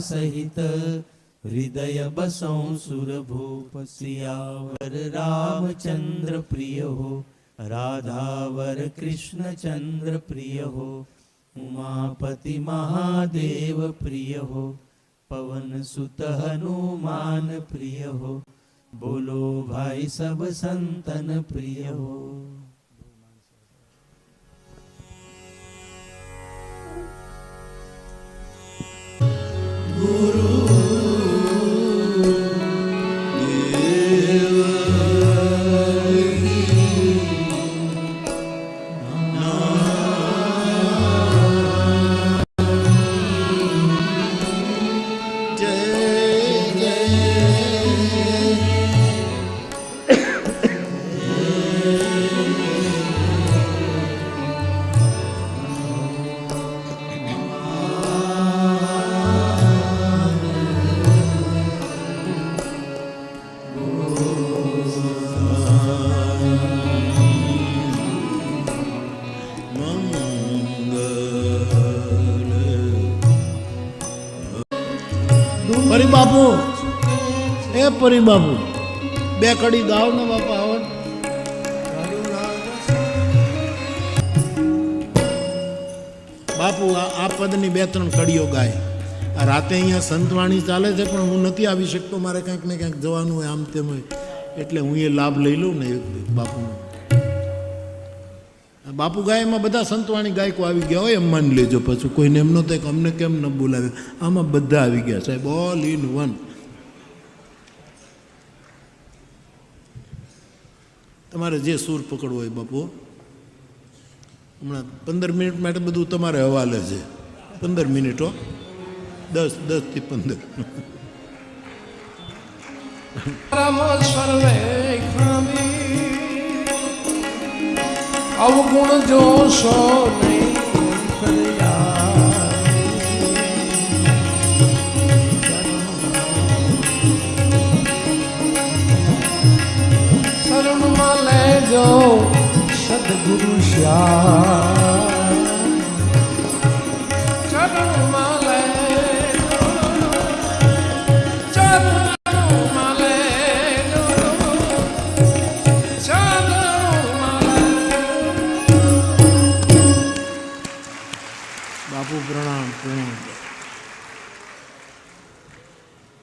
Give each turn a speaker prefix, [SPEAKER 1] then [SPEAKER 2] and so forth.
[SPEAKER 1] सहित हृदय बसौ सुरभूप सियावर रामचंद्र प्रिय हो राधावर कृष्ण चंद्र प्रिय हो उमापति महादेव प्रिय हो पवन सुत हनुमान प्रिय हो बोलो भाई सब संतन प्रिय हो। गुरु
[SPEAKER 2] પરી બાપુ એ પરી બાપુ બે કડી ગાવ ને બાપા આવો બાપુ આ પદની બે ત્રણ કડીઓ ગાય આ રાતે અહીંયા સંતવાણી ચાલે છે પણ હું નથી આવી શકતો મારે ક્યાંક ને ક્યાંક જવાનું હોય આમ તેમ હોય એટલે હું એ લાભ લઈ લઉં ને બાપુનો બાપુ ગાય એમાં બધા સંતવાણી ગાયકો આવી ગયા હોય એમ માની લેજો પછી કોઈને એમ નહોતું કે અમને કેમ ન બોલાવે આમાં બધા આવી ગયા સાહેબ ઓલ ઇન વન તમારે જે સૂર પકડવો હોય બાપુ હમણાં 15 મિનિટ માટે બધું તમારે હવાલે છે 15 મિનિટો 10 થી 15
[SPEAKER 3] अवगुण जो सो नहीं शरण में ले जो सदगुरु श्याम